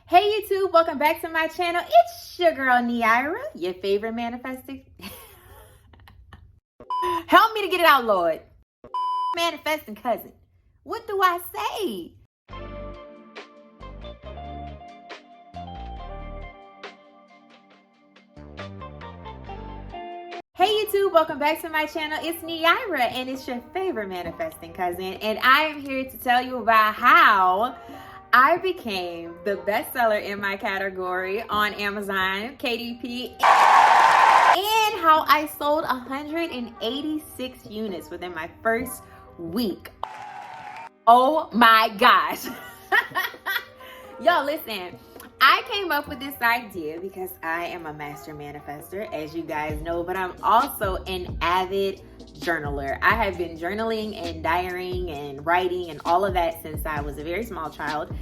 Hey YouTube, welcome back to my channel. It's your girl Neira, your favorite manifesting. Help me to get it out, Lord. Manifesting cousin. What do I say? Hey YouTube, welcome back to my channel. It's Neira and it's your favorite manifesting cousin. And I am here to tell you about how I became the bestseller in my category on Amazon, KDP, and how I sold 186 units within my first week. Oh my gosh. Yo, listen, I came up with this idea because I am a master manifester, as you guys know, but I'm also an avid journaler. I have been journaling and diarying and writing and all of that since I was a very small child.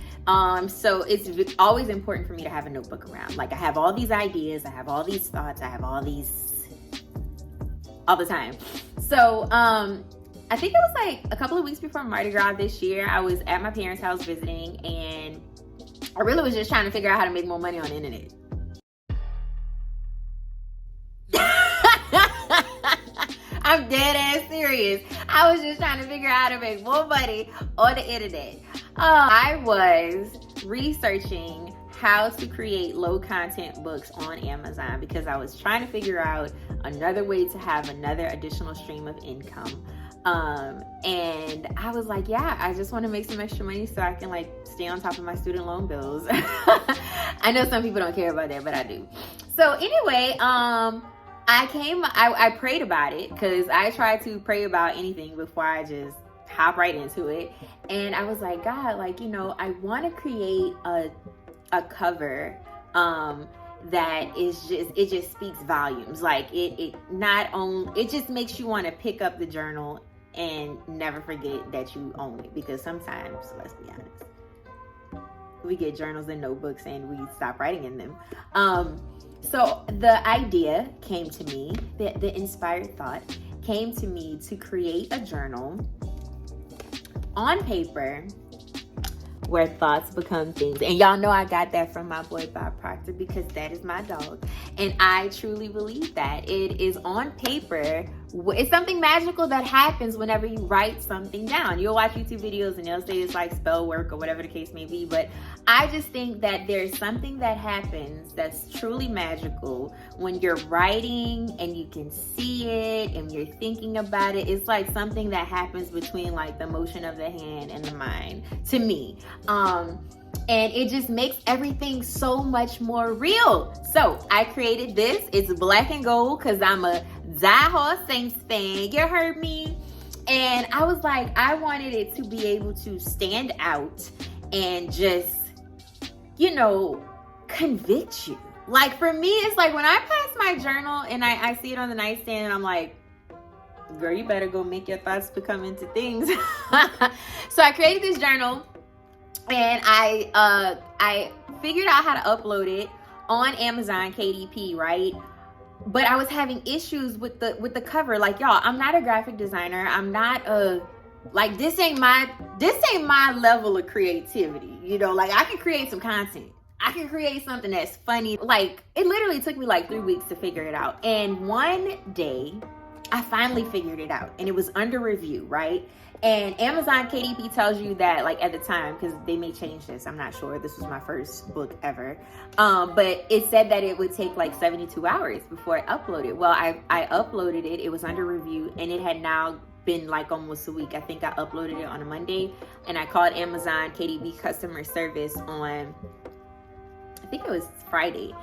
So it's always important for me to have a notebook around. Like, I have all these ideas, I have all these thoughts, I have all these all the time. So I think it was like a couple of weeks before Mardi Gras this year, I was at my parents' house visiting, and I really was just trying to figure out how to make more money on the internet. I'm dead ass serious. I was just trying to figure out how to make more money on the internet. I was researching how to create low content books on Amazon because I was trying to figure out another way to have another additional stream of income. And I was like, yeah, I just want to make some extra money so I can like stay on top of my student loan bills. I know some people don't care about that, but I do. So anyway, I prayed about it because I try to pray about anything before I just hop right into it. And I was like, God, like, you know, I want to create a cover that is just, it just speaks volumes. Like it just makes you want to pick up the journal and never forget that you own it, because sometimes, let's be honest, we get journals and notebooks and we stop writing in them. So the idea came to me, the inspired thought came to me to create a journal on paper where thoughts become things. And y'all know I got that from my boy Bob Proctor, because that is my dog. And I truly believe that it is on paper. It's something magical that happens whenever you write something down. You'll watch YouTube videos and they'll say it's like spell work or whatever the case may be. But I just think that there's something that happens that's truly magical when you're writing and you can see it and you're thinking about it. It's like something that happens between like the motion of the hand and the mind, to me. And it just makes everything so much more real. So I created this. It's black and gold because I'm a diehard Saints fan. You heard me? And I was like, I wanted it to be able to stand out and just, you know, convict you. Like, for me, it's like when I pass my journal and I see it on the nightstand and I'm like, girl, you better go make your thoughts become into things. So I created this journal. And I figured out how to upload it on Amazon KDP, right? But I was having issues with the cover. Like, y'all, I'm not a graphic designer. I'm not like, this ain't my level of creativity. You know, like, I can create some content. I can create something that's funny. Like, it literally took me like 3 weeks to figure it out. And one day I finally figured it out, and it was under review, right? And Amazon KDP tells you that, like, at the time, because they may change this, I'm not sure, this was my first book ever, but it said that it would take like 72 hours before it uploaded. Well, I uploaded it, it was under review, and it had now been like almost a week. I think I uploaded it on a Monday, and I called Amazon KDP customer service on, I think it was Friday.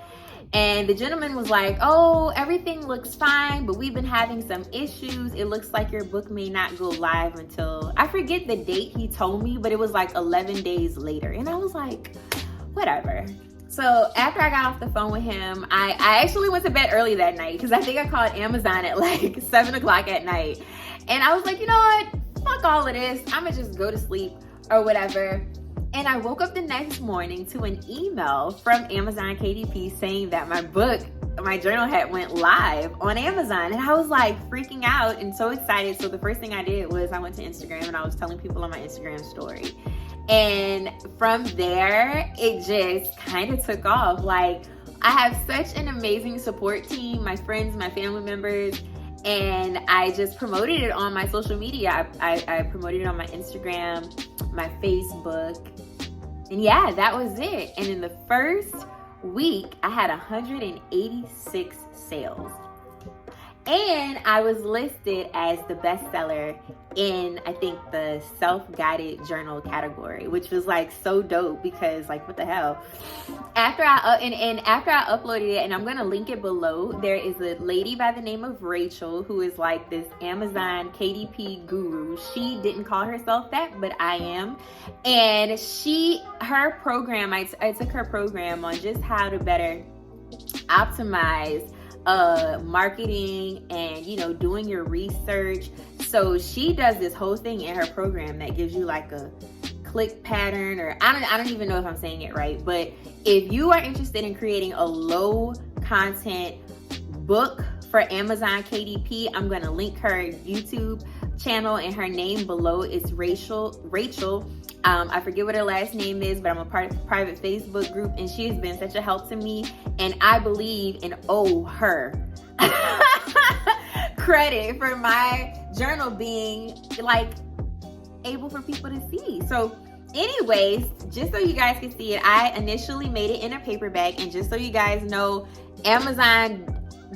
And the gentleman was like, oh, everything looks fine, but we've been having some issues. It looks like your book may not go live until, I forget the date he told me, but it was like 11 days later. And I was like, whatever. So after I got off the phone with him, I actually went to bed early that night because I think I called Amazon at like 7 o'clock at night. And I was like, you know what? Fuck all of this. I'm gonna just go to sleep or whatever. And I woke up the next morning to an email from Amazon KDP saying that my book, my journal had went live on Amazon. And I was like freaking out and so excited. So the first thing I did was I went to Instagram and I was telling people on my Instagram story. And from there, it just kind of took off. Like, I have such an amazing support team, my friends, my family members, and I just promoted it on my social media. I promoted it on my Instagram, my Facebook, and yeah, that was it. And in the first week, I had 186 sales. And I was listed as the bestseller in, I think, the self-guided journal category, which was like so dope because, like, what the hell? After I uploaded it, and I'm gonna link it below, there is a lady by the name of Rachel who is like this Amazon KDP guru. She didn't call herself that, but I am. And her program, I took her program on just how to better optimize marketing and, you know, doing your research. So she does this whole thing in her program that gives you like a click pattern, or I don't even know if I'm saying it right, but if you are interested in creating a low content book for Amazon KDP, I'm going to link her YouTube channel and her name below. It's Rachel. I forget what her last name is, but I'm a part of a private Facebook group, and she has been such a help to me, and I believe and owe her credit for my journal being like able for people to see. So anyways, just so you guys can see it, I initially made it in a paper bag, and just so you guys know, Amazon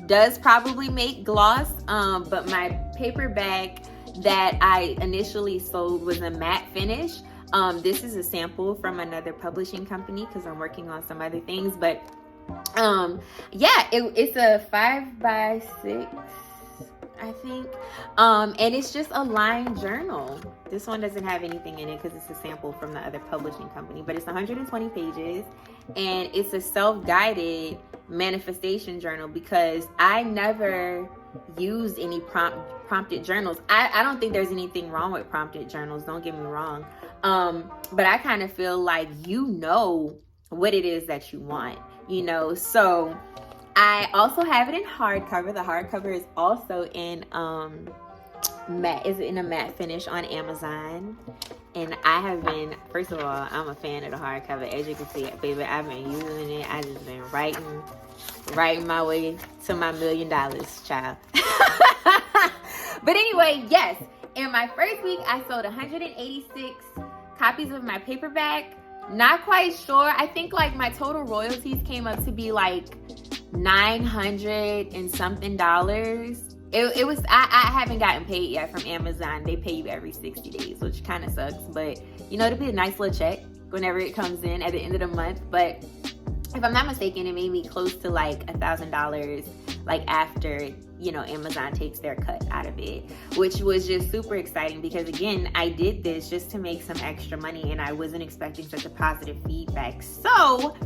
does probably make gloss, but my paper bag that I initially sold was a matte finish. This is a sample from another publishing company because I'm working on some other things, but yeah, it's a 5x6, I think, and it's just a lined journal. This one doesn't have anything in it because it's a sample from the other publishing company, but it's 120 pages, and it's a self-guided manifestation journal because I never used any prompted journals. I don't think there's anything wrong with prompted journals, don't get me wrong, but I kind of feel like you know what it is that you want, you know. So I also have it in hardcover. The hardcover is also in matte, is in a matte finish on Amazon. And I have been, first of all, I'm a fan of the hardcover. As you can see, baby, I've been using it. I just been writing my way to my $1 million, child. But anyway, yes, in my first week, I sold 186 copies of my paperback. Not quite sure. I think like my total royalties came up to be like $900 and something. It was, I haven't gotten paid yet from Amazon. They pay you every 60 days, which kind of sucks, but you know, it'll be a nice little check whenever it comes in at the end of the month. But if I'm not mistaken, it made me close to like $1,000, like after, you know, Amazon takes their cut out of it, which was just super exciting because, again, I did this just to make some extra money and I wasn't expecting such a positive feedback. So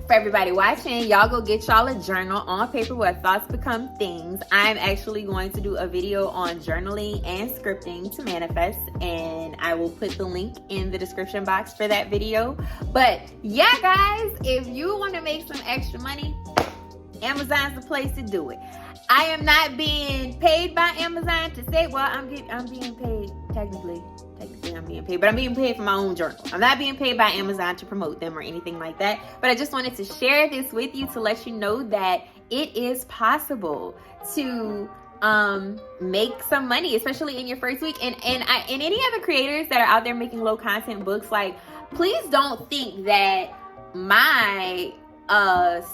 for everybody watching, y'all go get y'all a journal on paper where thoughts become things. I'm actually going to do a video on journaling and scripting to manifest, and I will put the link in the description box for that video. But yeah, guys, if you want to make some extra money, Amazon's the place to do it. I am not being paid by Amazon to say, well, I'm being paid technically I'm being paid, but I'm being paid for my own journal. I'm not being paid by Amazon to promote them or anything like that. But I just wanted to share this with you to let you know that it is possible to make some money, especially in your first week. And any other creators that are out there making low content books, like, please don't think that my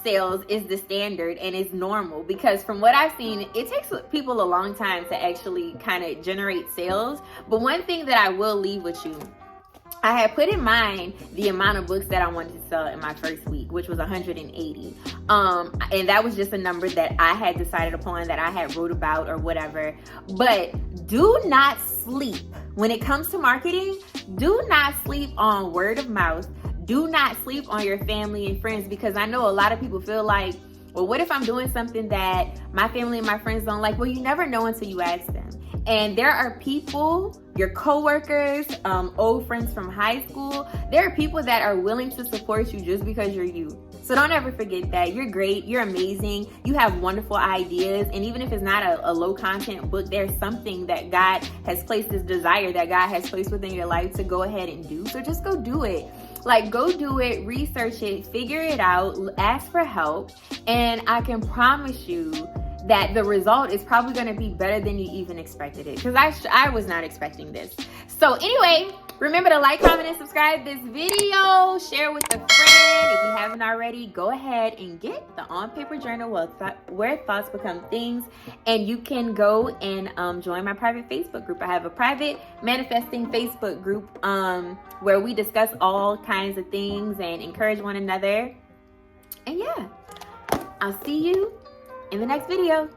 sales is the standard and is normal, because from what I've seen, it takes people a long time to actually kind of generate sales. But one thing that I will leave with you, I had put in mind the amount of books that I wanted to sell in my first week, which was 180. And that was just a number that I had decided upon, that I had wrote about or whatever. But do not sleep when it comes to marketing. Do not sleep on word of mouth. Do not sleep on your family and friends, because I know a lot of people feel like, well, what if I'm doing something that my family and my friends don't like? Well, you never know until you ask them. And there are people, your coworkers, old friends from high school, there are people that are willing to support you just because you're you. So don't ever forget that. You're great, you're amazing, you have wonderful ideas, and even if it's not a low content book, there's something that God has placed, this desire that God has placed within your life to go ahead and do. So just go do it. Like, go do it, research it, figure it out, ask for help, and I can promise you that the result is probably going to be better than you even expected it, because I was not expecting this. So anyway, remember to like, comment, and subscribe this video. Share with a friend. If you haven't already, go ahead and get the On Paper Journal where thoughts become things. And you can go and join my private Facebook group. I have a private manifesting Facebook group where we discuss all kinds of things and encourage one another. And yeah, I'll see you in the next video.